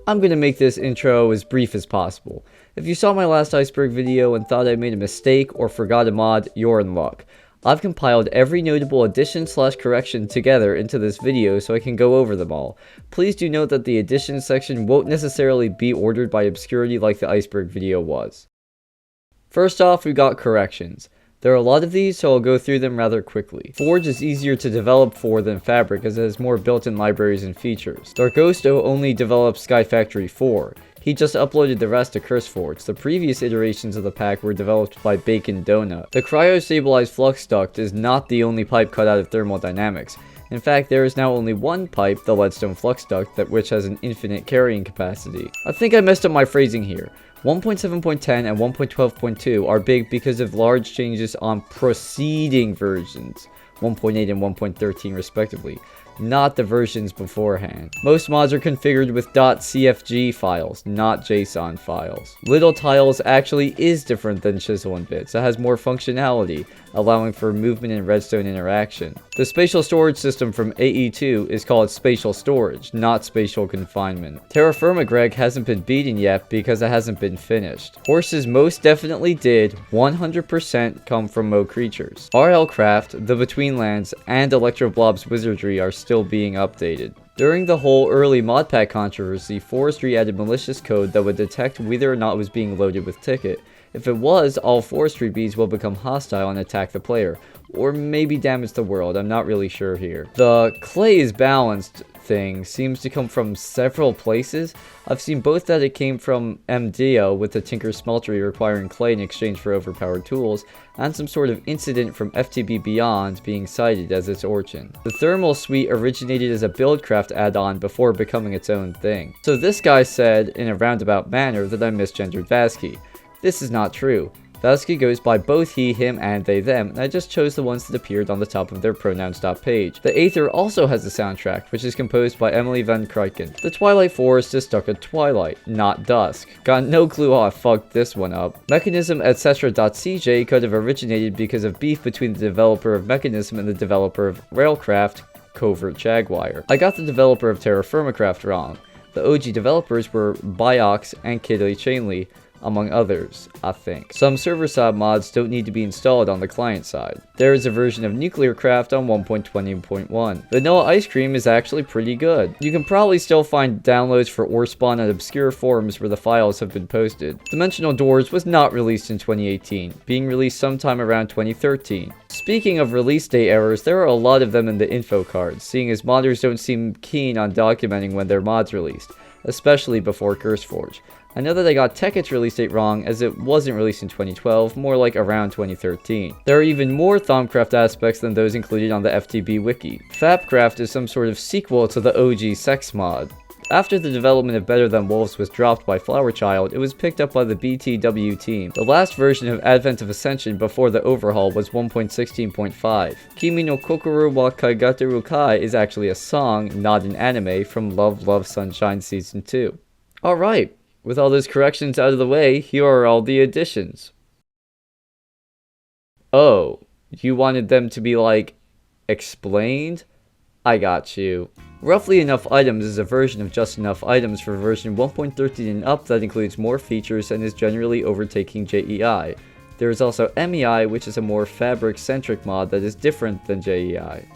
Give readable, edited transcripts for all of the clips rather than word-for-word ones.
I'm going to make this intro as brief as possible. If you saw my last Iceberg video and thought I made a mistake or forgot a mod, you're in luck. I've compiled every notable addition/correction together into this video so I can go over them all. Please do note that the addition section won't necessarily be ordered by obscurity like the Iceberg video was. First off, we got corrections. There are a lot of these, so I'll go through them rather quickly. Forge is easier to develop for than Fabric as it has more built-in libraries and features. Darkosto only developed Sky Factory 4. He just uploaded the rest to CurseForge. The previous iterations of the pack were developed by Bacon Donut. The cryo-stabilized flux duct is not the only pipe cut out of thermodynamics. In fact, there is now only one pipe, the leadstone flux duct, which has an infinite carrying capacity. I think I messed up my phrasing here. 1.7.10 and 1.12.2 are big because of large changes on preceding versions, 1.8 and 1.13 respectively, not the versions beforehand. Most mods are configured with .cfg files, not JSON files. Little Tiles actually is different than Chisel and Bits. It has more functionality, allowing for movement and redstone interaction. The spatial storage system from AE2 is called spatial storage, not spatial confinement. Terra Firma Greg hasn't been beaten yet because it hasn't been finished. Horses most definitely did 100% come from Mo Creatures. RL Craft, the Betweenlands, and Electro Blob's Wizardry are still being updated. During the whole early mod pack controversy, Forestry added malicious code that would detect whether or not it was being loaded with ticket. If it was, all forestry bees will become hostile and attack the player, or maybe damage the world. I'm not really sure here. The clay is balanced thing seems to come from several places. I've seen both that it came from MDO with the Tinker Smeltery requiring clay in exchange for overpowered tools, and some sort of incident from FTB Beyond being cited as its origin. The Thermal Suite originated as a Buildcraft add-on before becoming its own thing. So this guy said, in a roundabout manner, that I misgendered Vasky. This is not true. Vasky goes by both he, him, and they, them, and I just chose the ones that appeared on the top of their pronouns.page. The Aether also has a soundtrack, which is composed by Emily Van Kruiken. The Twilight Forest is stuck at twilight, not dusk. Got no clue how I fucked this one up. Mechanism etc.cj could have originated because of beef between the developer of Mechanism and the developer of Railcraft, Covert Jaguar. I got the developer of Terra Firma Craft wrong. The OG developers were Biox and Kidley Chainley, among others, I think. Some server-side mods don't need to be installed on the client side. There is a version of Nuclear Craft on 1.20.1. Vanilla Ice Cream is actually pretty good. You can probably still find downloads for Ore Spawn at obscure forums where the files have been posted. Dimensional Doors was not released in 2018, being released sometime around 2013. Speaking of release date errors, there are a lot of them in the info cards, seeing as modders don't seem keen on documenting when their mod's released, especially before CurseForge. I know that I got Tekkit's release date wrong as it wasn't released in 2012, more like around 2013. There are even more Thaumcraft aspects than those included on the FTB wiki. Fabcraft is some sort of sequel to the OG sex mod. After the development of Better Than Wolves was dropped by Flowerchild, it was picked up by the BTW team. The last version of Advent of Ascension before the overhaul was 1.16.5. Kimi no Kokoro wa Kaigateru Kai is actually a song, not an anime, from Love Love Sunshine Season 2. Alright. With all those corrections out of the way, here are all the additions. Oh, you wanted them to be like, explained? I got you. Roughly Enough Items is a version of Just Enough Items for version 1.13 and up that includes more features and is generally overtaking JEI. There is also MEI, which is a more fabric-centric mod that is different than JEI.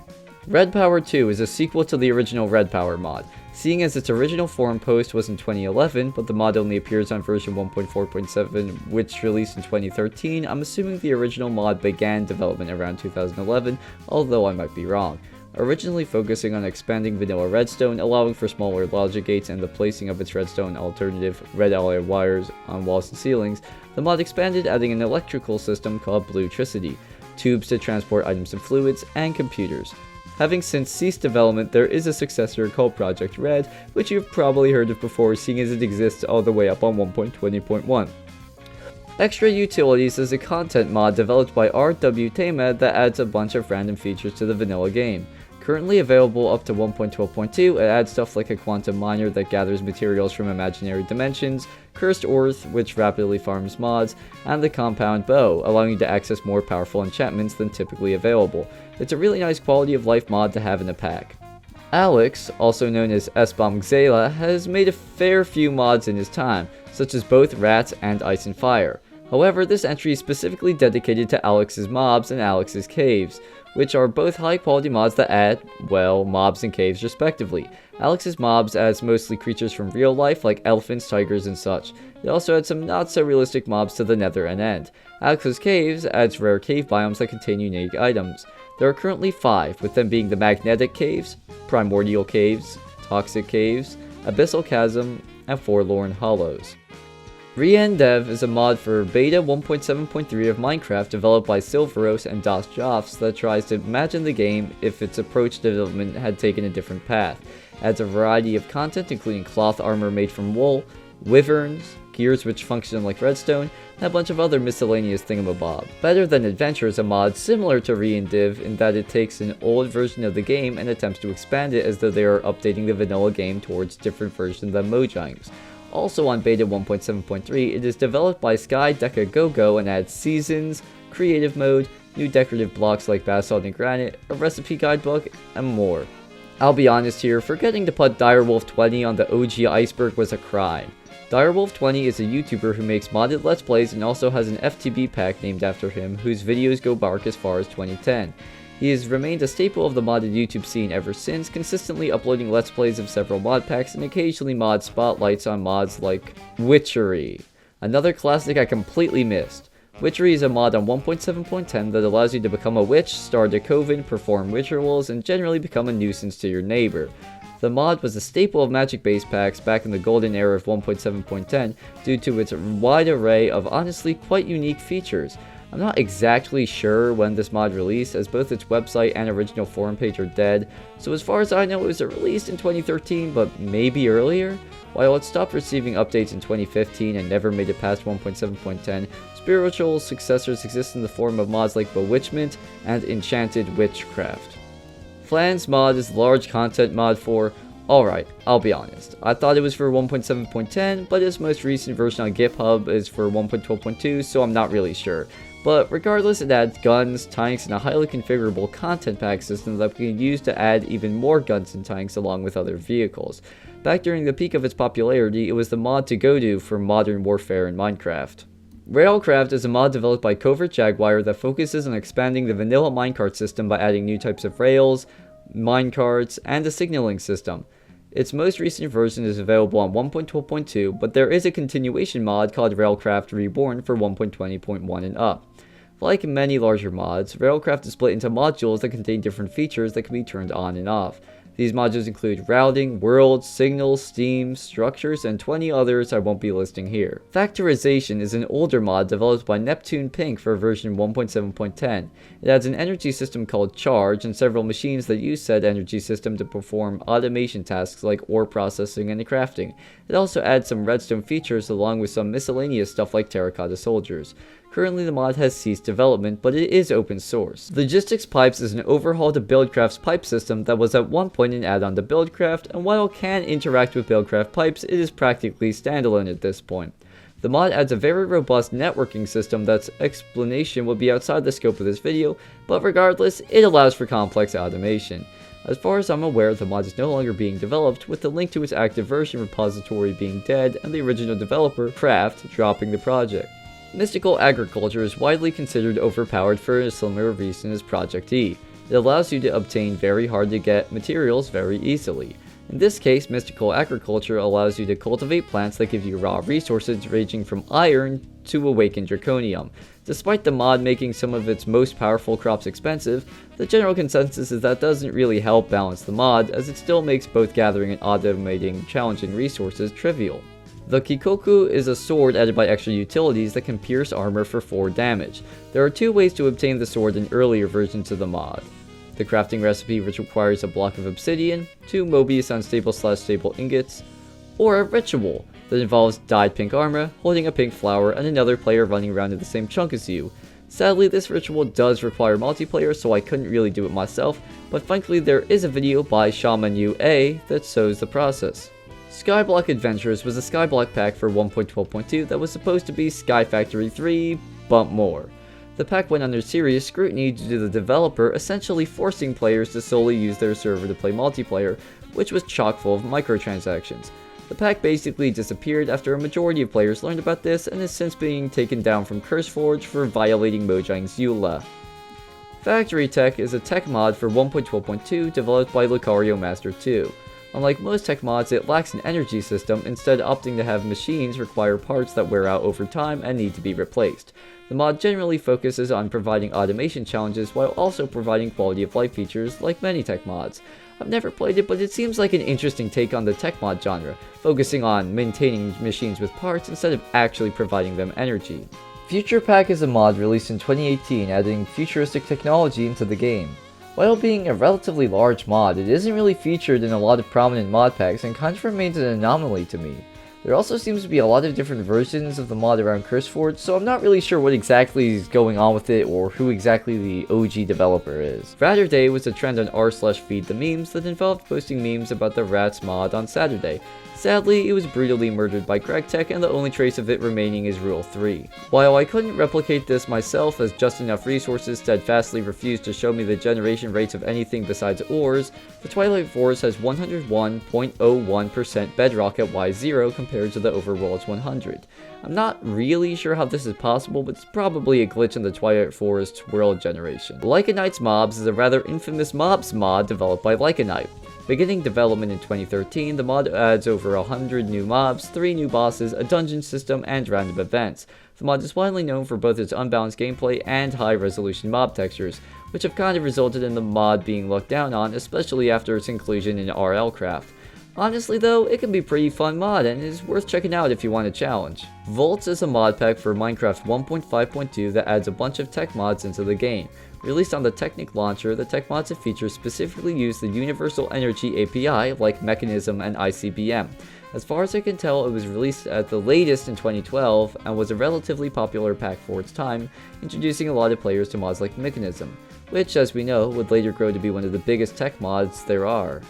Red Power 2 is a sequel to the original Red Power mod. Seeing as its original forum post was in 2011, but the mod only appears on version 1.4.7, which released in 2013, I'm assuming the original mod began development around 2011, although I might be wrong. Originally focusing on expanding vanilla redstone, allowing for smaller logic gates and the placing of its redstone alternative red alloy wires on walls and ceilings, the mod expanded adding an electrical system called Bluetricity, tubes to transport items and fluids, and computers. Having since ceased development, there is a successor called Project Red, which you've probably heard of before seeing as it exists all the way up on 1.20.1. Extra Utilities is a content mod developed by RW Tamed that adds a bunch of random features to the vanilla game. Currently available up to 1.12.2, it adds stuff like a quantum miner that gathers materials from imaginary dimensions, Cursed Earth, which rapidly farms mods, and the Compound Bow, allowing you to access more powerful enchantments than typically available. It's a really nice quality of life mod to have in a pack. Alex, also known as S-Bomb has made a fair few mods in his time, such as both Rats and Ice and Fire. However, this entry is specifically dedicated to Alex's mobs and Alex's caves, which are both high quality mods that add, well, mobs and caves respectively. Alex's mobs adds mostly creatures from real life like elephants, tigers, and such. It also adds some not so realistic mobs to the nether and end. Alex's caves adds rare cave biomes that contain unique items. There are currently 5, with them being the Magnetic Caves, Primordial Caves, Toxic Caves, Abyssal Chasm, and Forlorn Hollows. Dev is a mod for Beta 1.7.3 of Minecraft developed by Silva and Das Joffs that tries to imagine the game if its approach to development had taken a different path. It adds a variety of content including cloth armor made from wool, wyverns, gears which function like redstone, and a bunch of other miscellaneous thingamabob. Better Than Adventure is a mod similar to Div in that it takes an old version of the game and attempts to expand it as though they are updating the vanilla game towards different versions than Mojang's. Also on Beta 1.7.3, it is developed by Sky Deca Go and adds seasons, creative mode, new decorative blocks like basalt and granite, a recipe guidebook, and more. I'll be honest here, forgetting to put Direwolf20 on the OG Iceberg was a crime. Direwolf20 is a YouTuber who makes modded Let's Plays and also has an FTB pack named after him, whose videos go back as far as 2010. He has remained a staple of the modded YouTube scene ever since, consistently uploading Let's Plays of several mod packs and occasionally mod spotlights on mods like Witchery, another classic I completely missed. Witchery is a mod on 1.7.10 that allows you to become a witch, start a coven, perform rituals, and generally become a nuisance to your neighbor. The mod was a staple of Magic base packs back in the golden era of 1.7.10 due to its wide array of honestly quite unique features. I'm not exactly sure when this mod released, as both its website and original forum page are dead, so as far as I know it was released in 2013, but maybe earlier? While it stopped receiving updates in 2015 and never made it past 1.7.10, spiritual successors exist in the form of mods like Bewitchment and Enchanted Witchcraft. Flan's mod is a large content mod for, alright, I'll be honest, I thought it was for 1.7.10, but its most recent version on GitHub is for 1.12.2, so I'm not really sure. But regardless, it adds guns, tanks, and a highly configurable content pack system that we can use to add even more guns and tanks along with other vehicles. Back during the peak of its popularity, it was the mod to go to for modern warfare in Minecraft. Railcraft is a mod developed by Covert Jaguar that focuses on expanding the vanilla minecart system by adding new types of rails, minecarts, and a signaling system. Its most recent version is available on 1.12.2, but there is a continuation mod called Railcraft Reborn for 1.20.1 and up. Like many larger mods, Railcraft is split into modules that contain different features that can be turned on and off. These modules include routing, worlds, signals, steam, structures, and 20 others I won't be listing here. Factorization is an older mod developed by Neptune Pink for version 1.7.10. It adds an energy system called Charge and several machines that use said energy system to perform automation tasks like ore processing and crafting. It also adds some redstone features along with some miscellaneous stuff like terracotta soldiers. Currently the mod has ceased development, but it is open source. Logistics Pipes is an overhaul to Buildcraft's pipe system that was at one point an add-on to Buildcraft, and while it can interact with Buildcraft pipes, it is practically standalone at this point. The mod adds a very robust networking system that's explanation would be outside the scope of this video, but regardless, it allows for complex automation. As far as I'm aware, the mod is no longer being developed, with the link to its active version repository being dead and the original developer, Craft, dropping the project. Mystical Agriculture is widely considered overpowered for a similar reason as Project E. It allows you to obtain very hard to get materials very easily. In this case, Mystical Agriculture allows you to cultivate plants that give you raw resources ranging from iron to awakened draconium. Despite the mod making some of its most powerful crops expensive, the general consensus is that doesn't really help balance the mod, as it still makes both gathering and automating challenging resources trivial. The Kikoku is a sword added by extra utilities that can pierce armor for 4 damage. There are 2 ways to obtain the sword in earlier versions of the mod. The crafting recipe, which requires a block of obsidian, 2 Mobius unstable/stable ingots, or a ritual that involves dyed pink armor, holding a pink flower, and another player running around in the same chunk as you. Sadly, this ritual does require multiplayer, so I couldn't really do it myself, but thankfully there is a video by Shaman UA that shows the process. Skyblock Adventures was a Skyblock pack for 1.12.2 that was supposed to be Sky Factory 3, but more. The pack went under serious scrutiny due to the developer essentially forcing players to solely use their server to play multiplayer, which was chock full of microtransactions. The pack basically disappeared after a majority of players learned about this and is since being taken down from CurseForge for violating Mojang's EULA. Factory Tech is a tech mod for 1.12.2 developed by Lucario Master 2. Unlike most tech mods, it lacks an energy system, instead opting to have machines require parts that wear out over time and need to be replaced. The mod generally focuses on providing automation challenges while also providing quality of life features like many tech mods. I've never played it, but it seems like an interesting take on the tech mod genre, focusing on maintaining machines with parts instead of actually providing them energy. Future Pack is a mod released in 2018 adding futuristic technology into the game. While being a relatively large mod, it isn't really featured in a lot of prominent mod packs and kind of remains an anomaly to me. There also seems to be a lot of different versions of the mod around CurseForge, so I'm not really sure what exactly is going on with it or who exactly the OG developer is. Ratterday was a trend on r/feed the memes that involved posting memes about the Rats mod on Saturday. Sadly, it was brutally murdered by GregTech and the only trace of it remaining is Rule 3. While I couldn't replicate this myself as just enough resources steadfastly refused to show me the generation rates of anything besides ores, the Twilight Forest has 101.01% bedrock at Y0 compared to the overworld's 100. I'm not really sure how this is possible, but it's probably a glitch in the Twilight Forest world generation. Lycanite's Mobs is a rather infamous mobs mod developed by Lycanite. Beginning development in 2013, the mod adds over 100 new mobs, 3 new bosses, a dungeon system, and random events. The mod is widely known for both its unbalanced gameplay and high-resolution mob textures, which have kind of resulted in the mod being looked down on, especially after its inclusion in RLcraft. Honestly though, it can be a pretty fun mod and is worth checking out if you want a challenge. Volts is a mod pack for Minecraft 1.5.2 that adds a bunch of tech mods into the game. Released on the Technic launcher, the tech mods and features specifically use the Universal Energy API like Mechanism and ICBM. As far as I can tell, it was released at the latest in 2012 and was a relatively popular pack for its time, introducing a lot of players to mods like Mechanism, which, as we know, would later grow to be one of the biggest tech mods there are.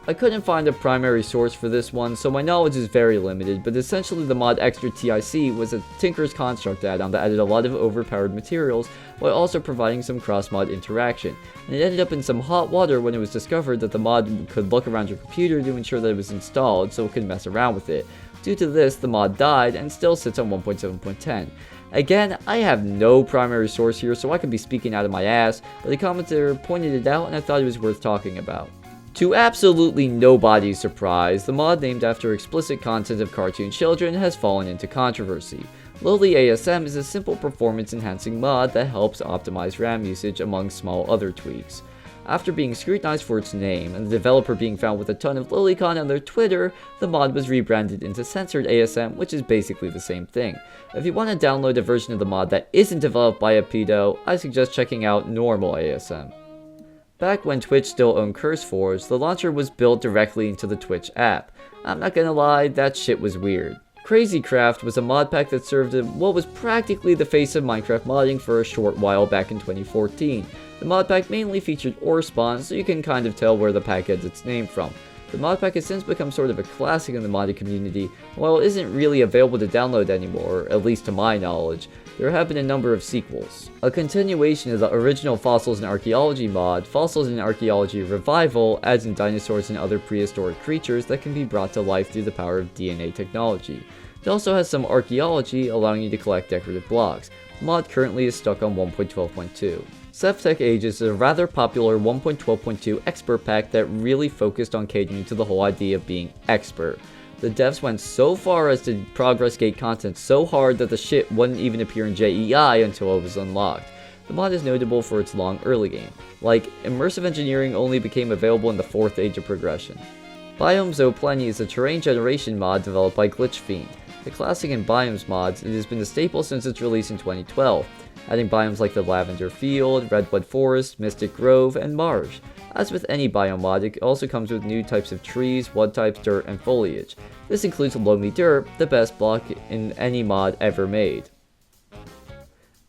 I couldn't find a primary source for this one, so my knowledge is very limited, but essentially the mod Extra TIC was a Tinker's Construct add-on that added a lot of overpowered materials while also providing some cross-mod interaction, and it ended up in some hot water when it was discovered that the mod could look around your computer to ensure that it was installed so it could mess around with it. Due to this, the mod died and still sits on 1.7.10. Again, I have no primary source here, so I could be speaking out of my ass, but a commenter pointed it out and I thought it was worth talking about. To absolutely nobody's surprise, the mod named after explicit content of cartoon children has fallen into controversy. Lowly ASM is a simple performance-enhancing mod that helps optimize RAM usage among small other tweaks. After being scrutinized for its name, and the developer being found with a ton of lolicon on their Twitter, the mod was rebranded into Censored ASM, which is basically the same thing. If you want to download a version of the mod that isn't developed by a pedo, I suggest checking out Normal ASM. Back when Twitch still owned CurseForge, the launcher was built directly into the Twitch app. I'm not gonna lie, that shit was weird. CrazyCraft was a mod pack that served as what was practically the face of Minecraft modding for a short while back in 2014. The mod pack mainly featured ore spawns, so you can kind of tell where the pack gets its name from. The mod pack has since become sort of a classic in the modding community, and while it isn't really available to download anymore, at least to my knowledge, there have been a number of sequels. A continuation of the original Fossils and Archaeology mod, Fossils and Archaeology Revival adds in dinosaurs and other prehistoric creatures that can be brought to life through the power of DNA technology. It also has some archaeology, allowing you to collect decorative blocks. The mod currently is stuck on 1.12.2. Seftech Ages is a rather popular 1.12.2 expert pack that really focused on catering to the whole idea of being expert. The devs went so far as to progress gate content so hard that the shit wouldn't even appear in JEI until it was unlocked. The mod is notable for its long early game. Like, immersive engineering only became available in the 4th age of progression. Biomes O'Plenty is a terrain generation mod developed by Glitchfiend. The classic in Biomes mods, it has been a staple since its release in 2012, adding biomes like the Lavender Field, Redwood Forest, Mystic Grove, and Marsh. As with any biome mod, it also comes with new types of trees, wood types, dirt, and foliage. This includes Loamy Dirt, the best block in any mod ever made.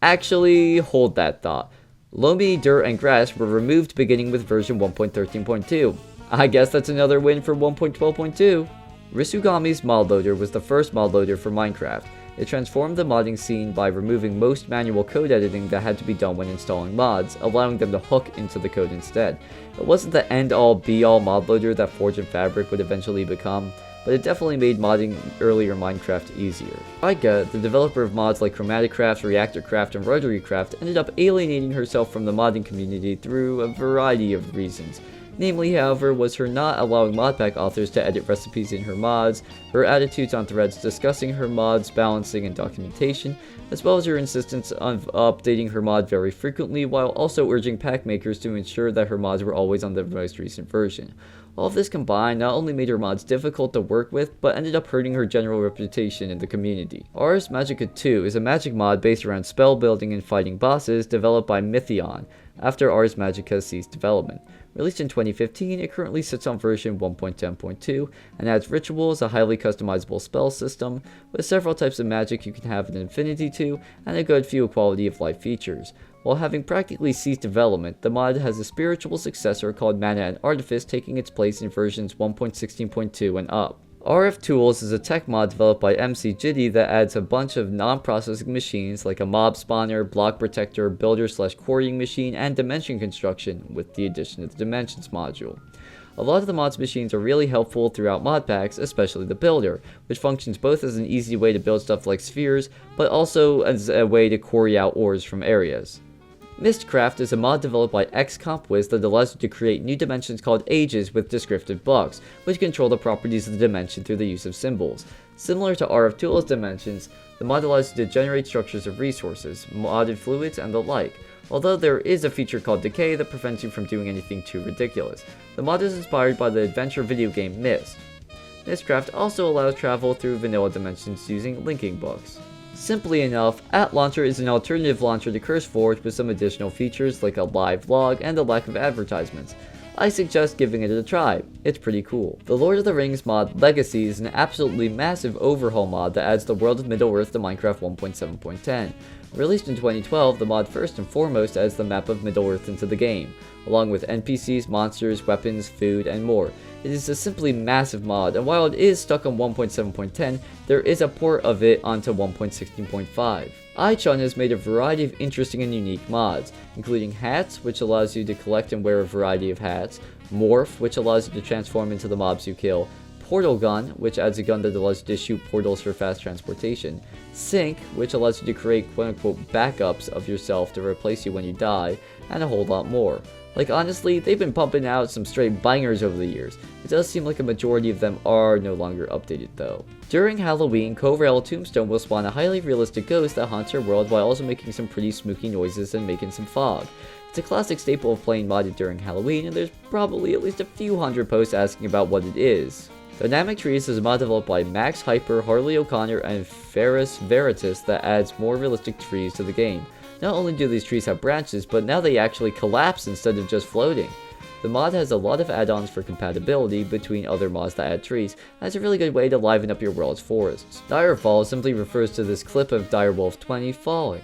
Actually, hold that thought. Loamy, dirt, and grass were removed beginning with version 1.13.2. I guess that's another win for 1.12.2. Risugami's mod loader was the first mod loader for Minecraft. It transformed the modding scene by removing most manual code editing that had to be done when installing mods, allowing them to hook into the code instead. It wasn't the end-all be-all mod loader that Forge and Fabric would eventually become, but it definitely made modding earlier Minecraft easier. Iga, the developer of mods like Chromaticraft, Reactorcraft, and Rotarycraft, ended up alienating herself from the modding community through a variety of reasons. Namely, however, was her not allowing modpack authors to edit recipes in her mods, her attitudes on threads discussing her mods, balancing, and documentation, as well as her insistence on updating her mod very frequently while also urging pack makers to ensure that her mods were always on the most recent version. All of this combined not only made her mods difficult to work with, but ended up hurting her general reputation in the community. Ars Magica 2 is a magic mod based around spell building and fighting bosses developed by Mythion after Ars Magica ceased development. Released in 2015, it currently sits on version 1.10.2 and adds rituals, a highly customizable spell system, with several types of magic you can have an affinity to, and a good few quality of life features. While having practically ceased development, the mod has a spiritual successor called Mana and Artifice taking its place in versions 1.16.2 and up. RF Tools is a tech mod developed by MC Jitty that adds a bunch of non-processing machines like a mob spawner, block protector, builder/quarrying machine, and dimension construction, with the addition of the dimensions module. A lot of the mod's machines are really helpful throughout mod packs, especially the builder, which functions both as an easy way to build stuff like spheres, but also as a way to quarry out ores from areas. Mistcraft is a mod developed by XCompWiz that allows you to create new dimensions called ages with descriptive blocks, which control the properties of the dimension through the use of symbols. Similar to RF Tools dimensions, the mod allows you to generate structures of resources, modded fluids, and the like, although there is a feature called Decay that prevents you from doing anything too ridiculous. The mod is inspired by the adventure video game Myst. Mistcraft also allows travel through vanilla dimensions using linking books. Simply enough, @Launcher is an alternative launcher to CurseForge with some additional features like a live log and a lack of advertisements. I suggest giving it a try, it's pretty cool. The Lord of the Rings mod Legacy is an absolutely massive overhaul mod that adds the world of Middle-earth to Minecraft 1.7.10. Released in 2012, the mod first and foremost adds the map of Middle-earth into the game, along with NPCs, monsters, weapons, food, and more. It is a simply massive mod, and while it is stuck on 1.7.10, there is a port of it onto 1.16.5. iChun has made a variety of interesting and unique mods, including Hats, which allows you to collect and wear a variety of hats, Morph, which allows you to transform into the mobs you kill, Portal Gun, which adds a gun that allows you to shoot portals for fast transportation, Sync, which allows you to create quote-unquote backups of yourself to replace you when you die, and a whole lot more. Like honestly, they've been pumping out some straight bangers over the years. It does seem like a majority of them are no longer updated though. During Halloween, Covrel Tombstone will spawn a highly realistic ghost that haunts your world while also making some pretty spooky noises and making some fog. It's a classic staple of playing modded during Halloween, and there's probably at least a few hundred posts asking about what it is. Dynamic Trees is a mod developed by Max Hyper, Harley O'Connor, and Ferris Veritas that adds more realistic trees to the game. Not only do these trees have branches, but now they actually collapse instead of just floating. The mod has a lot of add-ons for compatibility between other mods that add trees, and it's a really good way to liven up your world's forests. Direfall simply refers to this clip of Direwolf 20 falling.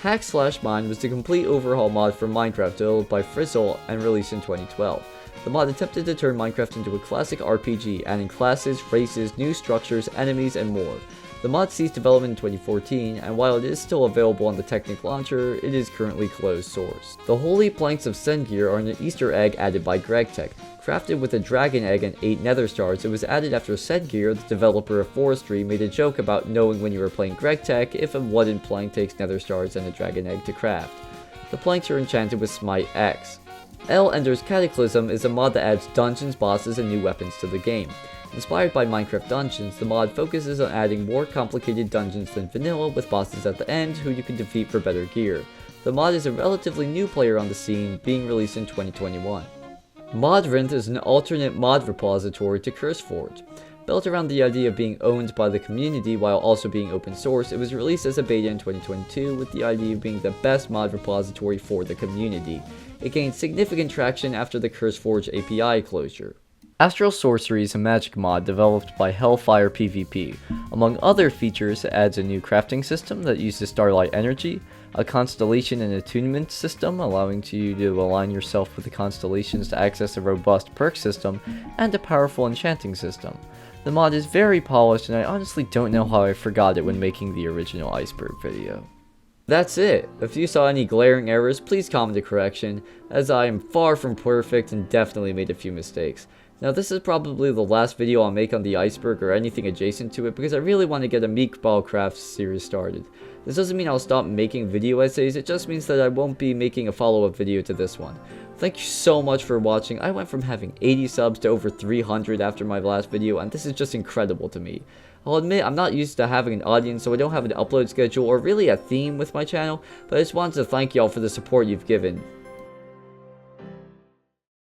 Hack/Mine was the complete overhaul mod for Minecraft developed by Frizzle and released in 2012. The mod attempted to turn Minecraft into a classic RPG, adding classes, races, new structures, enemies, and more. The mod ceased development in 2014, and while it is still available on the Technic launcher, it is currently closed source. The Holy Planks of Sengir are an Easter egg added by GregTech. Crafted with a dragon egg and 8 nether stars, it was added after Sengir, the developer of Forestry, made a joke about knowing when you were playing GregTech if a wooden plank takes nether stars and a dragon egg to craft. The planks are enchanted with Smite X. El Ender's Cataclysm is a mod that adds dungeons, bosses, and new weapons to the game. Inspired by Minecraft Dungeons, the mod focuses on adding more complicated dungeons than vanilla with bosses at the end who you can defeat for better gear. The mod is a relatively new player on the scene, being released in 2021. Modrinth is an alternate mod repository to CurseForge. Built around the idea of being owned by the community while also being open source, it was released as a beta in 2022 with the idea of being the best mod repository for the community. It gained significant traction after the CurseForge API closure. Astral Sorcery is a magic mod developed by Hellfire PvP. Among other features, it adds a new crafting system that uses starlight energy, a constellation and attunement system allowing you to align yourself with the constellations to access a robust perk system, and a powerful enchanting system. The mod is very polished, and I honestly don't know how I forgot it when making the original Iceberg video. That's it. If you saw any glaring errors, please comment a correction, as I am far from perfect and definitely made a few mistakes. Now this is probably the last video I'll make on the Iceberg or anything adjacent to it, because I really want to get a Meatball Craft series started. This doesn't mean I'll stop making video essays, it just means that I won't be making a follow-up video to this one. Thank you so much for watching. I went from having 80 subs to over 300 after my last video, and this is just incredible to me. I'll admit I'm not used to having an audience, so I don't have an upload schedule or really a theme with my channel, but I just wanted to thank y'all for the support you've given.